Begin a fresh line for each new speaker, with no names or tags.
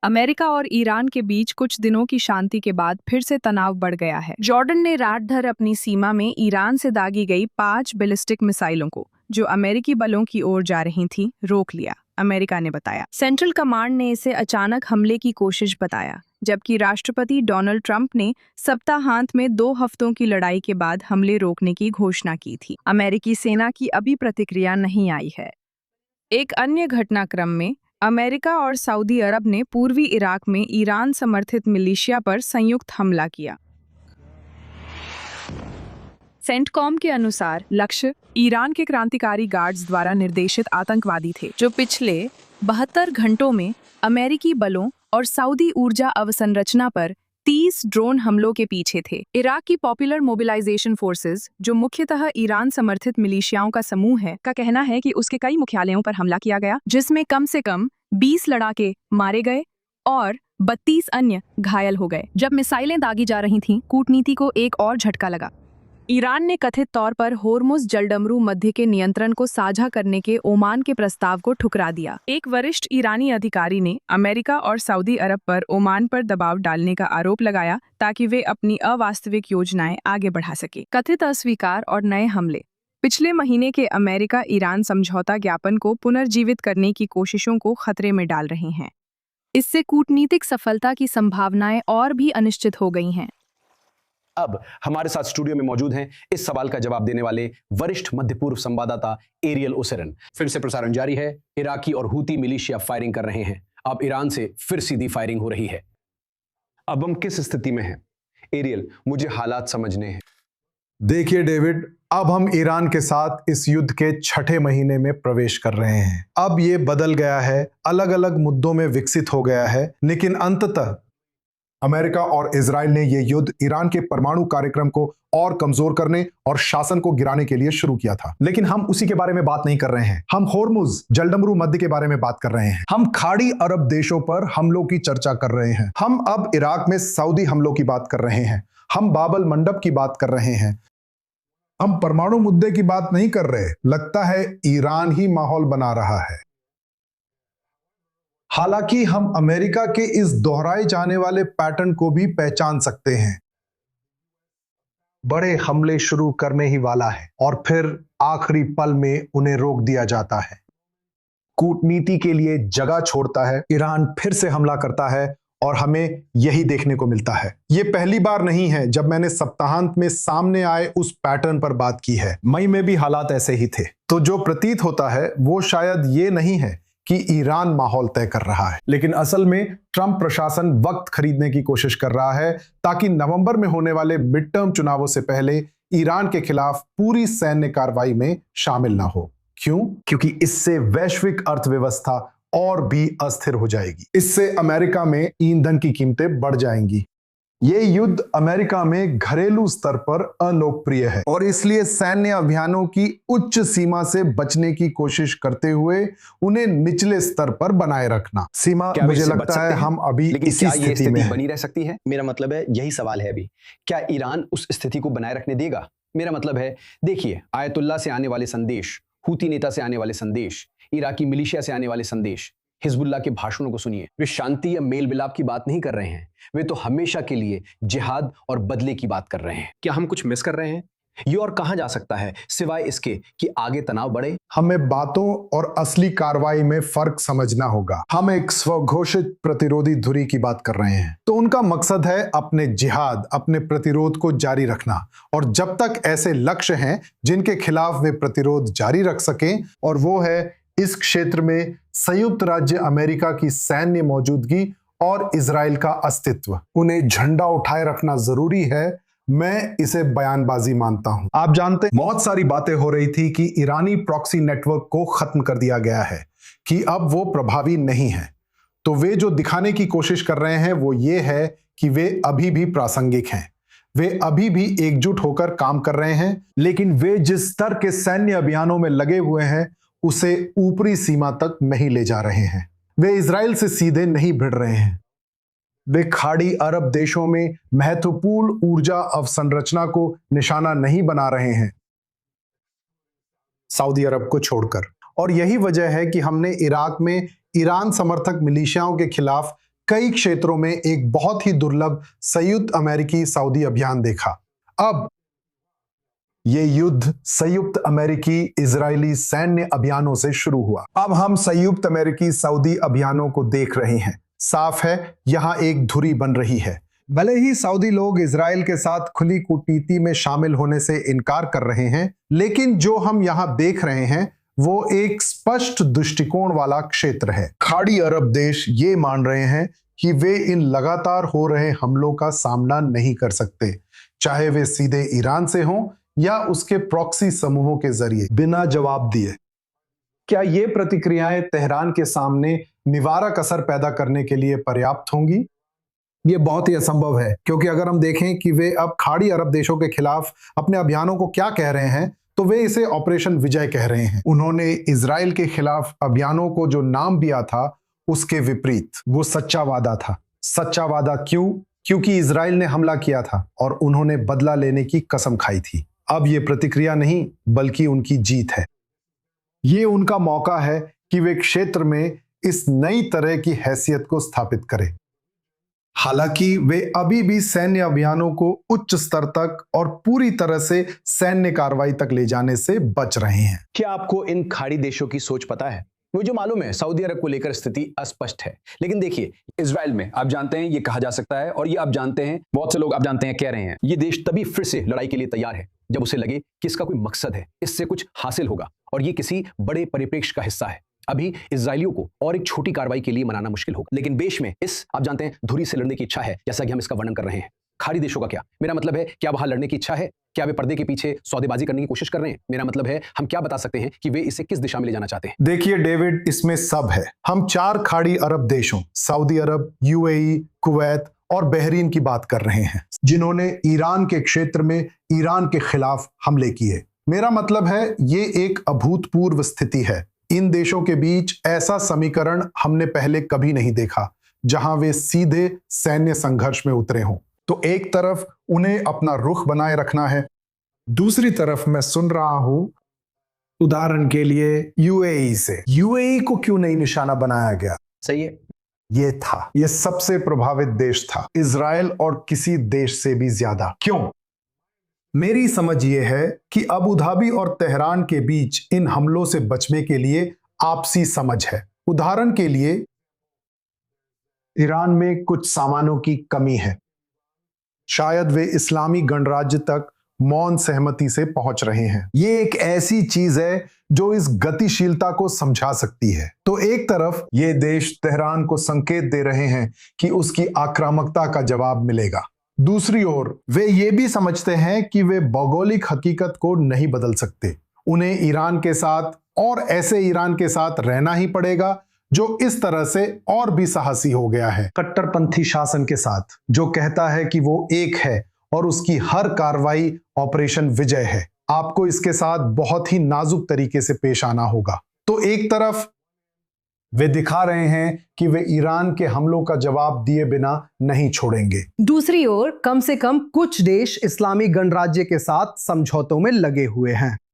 America और Iran के बीच कुछ दिनों की शांति के बाद फिर से तनाव बढ़ गया है। जॉर्डन ने रात भर अपनी सीमा में ईरान से दागी गई 5 बैलिस्टिक मिसाइलों को, जो अमेरिकी बलों की ओर जा रही थीं, रोक लिया, अमेरिका ने बताया। सेंट्रल कमांड ने इसे अचानक हमले की कोशिश बताया, जबकि राष्ट्रपति डोनाल्ड ट्रंप ने सप्ताहांत में 2 हफ्तों की लड़ाई के बाद हमले रोकने की घोषणा की थी। अमेरिकी सेना की अभी प्रतिक्रिया नहीं आई है। एक अन्य घटनाक्रम में अमेरिका और सऊदी अरब ने पूर्वी इराक में ईरान समर्थित मिलिशिया पर संयुक्त हमला किया। सेंटकॉम के अनुसार लक्ष्य ईरान के क्रांतिकारी गार्ड्स द्वारा निर्देशित आतंकवादी थे, जो पिछले 72 घंटों में अमेरिकी बलों और सऊदी ऊर्जा अवसंरचना पर 30 ड्रोन हमलों के पीछे थे। इराक की पॉपुलर मोबिलाइजेशन फोर्सेस, जो मुख्यतः ईरान समर्थित मिलिशियाओं का समूह है, का कहना है कि उसके कई मुख्यालयों पर हमला किया गया, जिसमें कम से कम 20 लड़ाके मारे गए और 32 अन्य घायल हो गए। जब मिसाइलें दागी जा रही थीं, कूटनीति को एक और झटका लगा। ईरान ने कथित तौर पर होर्मुज जलडमरू मध्य के नियंत्रण को साझा करने के ओमान के प्रस्ताव को ठुकरा दिया। एक वरिष्ठ ईरानी अधिकारी ने अमेरिका और सऊदी अरब पर ओमान पर दबाव डालने का आरोप लगाया, ताकि वे अपनी अवास्तविक योजनाएं आगे बढ़ा सके। कथित अस्वीकार और नए हमले पिछले महीने के अमेरिका ईरान समझौता ज्ञापन को पुनर्जीवित करने की कोशिशों को खतरे में डाल रहे हैं। इससे कूटनीतिक सफलता की संभावनाएं और भी अनिश्चित हो गई हैं।
अब हमारे साथ स्टूडियो में मौजूद हैं इस सवाल का जवाब देने वाले वरिष्ठ मध्य पूर्व संवाददाता एरियल ओसेरन। फिर से प्रसारण जारी है। इराकी और हूती मिलिशिया फायरिंग कर रहे हैं। अब ईरान से फिर सीधी फायरिंग हो रही है। अब हम किस स्थिति में हैं? एरियल, मुझे हालात समझने हैं।
देखिए डेविड, अब हम ईरान के साथ इस युद्ध के 6ठे महीने में प्रवेश कर रहे हैं। अब ये बदल गया है, अलग अलग मुद्दों में विकसित हो गया है, लेकिन अंततः अमेरिका और इजराइल ने यह युद्ध ईरान के परमाणु कार्यक्रम को और कमजोर करने और शासन को गिराने के लिए शुरू किया था। लेकिन हम उसी के बारे में बात नहीं कर रहे हैं। हम होर्मुज जलडमरू मध्य के बारे में बात कर रहे हैं। हम खाड़ी अरब देशों पर हमलों की चर्चा कर रहे हैं। हम अब इराक में सऊदी हमलों की बात कर रहे हैं। हम बाबल मंडप की बात कर रहे हैं। हम परमाणु मुद्दे की बात नहीं कर रहे। लगता है ईरान ही माहौल बना रहा है। हालांकि हम अमेरिका के इस दोहराए जाने वाले पैटर्न को भी पहचान सकते हैं। बड़े हमले शुरू करने ही वाला है और फिर आखिरी पल में उन्हें रोक दिया जाता है। कूटनीति के लिए जगह छोड़ता है, ईरान फिर से हमला करता है और हमें यही देखने को मिलता है। यह पहली बार नहीं है जब मैंने सप्ताहांत में सामने आए उस पैटर्न पर बात की है। मई में भी हालात ऐसे ही थे। तो जो प्रतीत होता है वो शायद ये नहीं है कि ईरान माहौल तय कर रहा है, लेकिन असल में ट्रंप प्रशासन वक्त खरीदने की कोशिश कर रहा है, ताकि नवंबर में होने वाले मिड टर्म चुनावों से पहले ईरान के खिलाफ पूरी सैन्य कार्रवाई में शामिल ना हो। क्यों? क्योंकि इससे वैश्विक अर्थव्यवस्था और भी अस्थिर हो जाएगी। इससे अमेरिका में ईंधन की कीमतें बढ़ जाएंगी। ये युद्ध अमेरिका में घरेलू स्तर पर अलोकप्रिय है और इसलिए सैन्य अभियानों की उच्च सीमा से बचने की कोशिश करते हुए उन्हें निचले स्तर पर बनाए रखना। सीमा, मुझे लगता है हम अभी इसी स्थिति में
बनी रह सकती है। मेरा मतलब है, यही सवाल है अभी, क्या ईरान उस स्थिति को बनाए रखने देगा? मेरा मतलब है, देखिए, आयतुल्ला से आने वाले संदेश, हूती नेता से आने वाले संदेश, इराकी मिलिशिया से आने वाले संदेश, हिजबुल्लाह के भाषणों को सुनिए। वे शांति या मेल मिलाप की बात नहीं कर रहे हैं। वे तो हमेशा के लिए जिहाद और बदले की बात कर रहे हैं। क्या हम कुछ मिस कर रहे हैं? ये और कहां जा सकता है सिवाय इसके कि आगे तनाव बढ़े?
हमें बातों और असली कार्रवाई में फर्क समझना होगा। हम एक स्वघोषित प्रतिरोधी धुरी की बात कर रहे हैं, तो उनका मकसद है अपने जिहाद, अपने प्रतिरोध को जारी रखना। और जब तक ऐसे लक्ष्य हैं जिनके खिलाफ वे प्रतिरोध जारी रख सकें, और वो है इस क्षेत्र में संयुक्त राज्य अमेरिका की सैन्य मौजूदगी और इजराइल का अस्तित्व, उन्हें झंडा उठाए रखना जरूरी है। मैं इसे बयानबाजी मानता हूं। आप जानते हैं, बहुत सारी बातें हो रही थी कि ईरानी प्रॉक्सी नेटवर्क को खत्म कर दिया गया है, कि अब वो प्रभावी नहीं है। तो वे जो दिखाने की कोशिश कर रहे हैं वो ये है कि वे अभी भी प्रासंगिक हैं। वे अभी भी एकजुट होकर काम कर रहे हैं, लेकिन वे जिस स्तर के सैन्य अभियानों में लगे हुए हैं उसे ऊपरी सीमा तक नहीं ले जा रहे हैं। वे इजराइल से सीधे नहीं भिड़ रहे हैं। वे खाड़ी अरब देशों में महत्वपूर्ण ऊर्जा अवसंरचना को निशाना नहीं बना रहे हैं, सऊदी अरब को छोड़कर। और यही वजह है कि हमने इराक में ईरान समर्थक मिलिशियाओं के खिलाफ कई क्षेत्रों में एक बहुत ही दुर्लभ संयुक्त अमेरिकी सऊदी अभियान देखा। अब ये युद्ध संयुक्त अमेरिकी इजरायली सैन्य अभियानों से शुरू हुआ। अब हम संयुक्त अमेरिकी सऊदी अभियानों को देख रहे हैं। साफ है, यहां एक धुरी बन रही है। भले ही सऊदी लोग इजराइल के साथ खुली कूटनीति में शामिल होने से इनकार कर रहे हैं, लेकिन जो हम यहां देख रहे हैं वो एक स्पष्ट दृष्टिकोण वाला क्षेत्र है। खाड़ी अरब देश ये मान रहे हैं कि वे इन लगातार हो रहे हमलों का सामना नहीं कर सकते, चाहे वे सीधे ईरान से हों या उसके प्रॉक्सी समूहों के जरिए, बिना जवाब दिए। क्या ये प्रतिक्रियाएं तेहरान के सामने निवारक असर पैदा करने के लिए पर्याप्त होंगी? ये बहुत ही असंभव है, क्योंकि अगर हम देखें कि वे अब खाड़ी अरब देशों के खिलाफ अपने अभियानों को क्या कह रहे हैं, तो वे इसे ऑपरेशन विजय कह रहे हैं। उन्होंने इजराइल के खिलाफ अभियानों को जो नाम दिया था उसके विपरीत, वो सच्चा वादा था। सच्चा वादा क्यों? क्योंकि इजराइल ने हमला किया था और उन्होंने बदला लेने की कसम खाई थी। अब ये प्रतिक्रिया नहीं, बल्कि उनकी जीत है। ये उनका मौका है कि वे क्षेत्र में इस नई तरह की हैसियत को स्थापित करें। हालांकि वे अभी भी सैन्य अभियानों को उच्च स्तर तक और पूरी तरह से सैन्य कार्रवाई तक ले जाने से बच रहे हैं।
क्या आपको इन खाड़ी देशों की सोच पता है? मुझे मालूम है सऊदी अरब को लेकर स्थिति अस्पष्ट है, लेकिन देखिए इजराइल में आप जानते हैं ये कहा जा सकता है, और ये आप जानते हैं, बहुत से लोग आप जानते हैं कह रहे हैं, ये देश तभी फिर से लड़ाई के लिए तैयार है जब उसे लगे कि इसका कोई मकसद है, इससे कुछ हासिल होगा और ये किसी बड़े परिप्रेक्ष्य का हिस्सा है। अभी इजरायलियों को और एक छोटी कार्रवाई के लिए मनाना मुश्किल होगा, लेकिन देश में इस आप जानते हैं धुरी से लड़ने की इच्छा है, जैसा कि हम इसका वर्णन कर रहे हैं। खाड़ी देशों का क्या? मेरा मतलब है क्या वहां लड़ने की इच्छा है? क्या वे पर्दे के पीछे सौदेबाजी करने की कोशिश कर रहे हैं? मेरा मतलब है हम क्या बता सकते हैं कि वे इसे किस दिशा में ले जाना चाहते हैं?
देखिए डेविड, इसमें सब है। हम 4 खाड़ी अरब देशों सऊदी अरब, यूएई, कुवैत और बहरीन की बात कर रहे हैं, जिन्होंने ईरान के क्षेत्र में ईरान के खिलाफ हमले किए। मेरा मतलब है ये एक अभूतपूर्व स्थिति है। इन देशों के बीच ऐसा समीकरण हमने पहले कभी नहीं देखा जहां वे सीधे सैन्य संघर्ष में उतरे हों। तो एक तरफ उन्हें अपना रुख बनाए रखना है, दूसरी तरफ मैं सुन रहा हूं उदाहरण के लिए यूएई से। यूएई को क्यों नहीं निशाना बनाया गया?
सही है,
ये सबसे प्रभावित देश था, इजराइल और किसी देश से भी ज्यादा। क्यों? मेरी समझ ये है कि अबू धाबी और तेहरान के बीच इन हमलों से बचने के लिए आपसी समझ है। उदाहरण के लिए ईरान में कुछ सामानों की कमी है, शायद वे इस्लामी गणराज्य तक मौन सहमति से पहुंच रहे हैं। ये एक ऐसी चीज है जो इस गतिशीलता को समझा सकती है। तो एक तरफ ये देश तेहरान को संकेत दे रहे हैं कि उसकी आक्रामकता का जवाब मिलेगा, दूसरी ओर वे ये भी समझते हैं कि वे भौगोलिक हकीकत को नहीं बदल सकते। उन्हें ईरान के साथ और ऐसे ईरान के साथ रहना ही पड़ेगा जो इस तरह से और भी साहसी हो गया है, कट्टरपंथी शासन के साथ, जो कहता है कि वो एक है और उसकी हर कार्रवाई ऑपरेशन विजय है। आपको इसके साथ बहुत ही नाजुक तरीके से पेश आना होगा। तो एक तरफ वे दिखा रहे हैं कि वे ईरान के हमलों का जवाब दिए बिना नहीं छोड़ेंगे,
दूसरी ओर कम से कम कुछ देश इस्लामी गणराज्य के साथ समझौतों में लगे हुए हैं।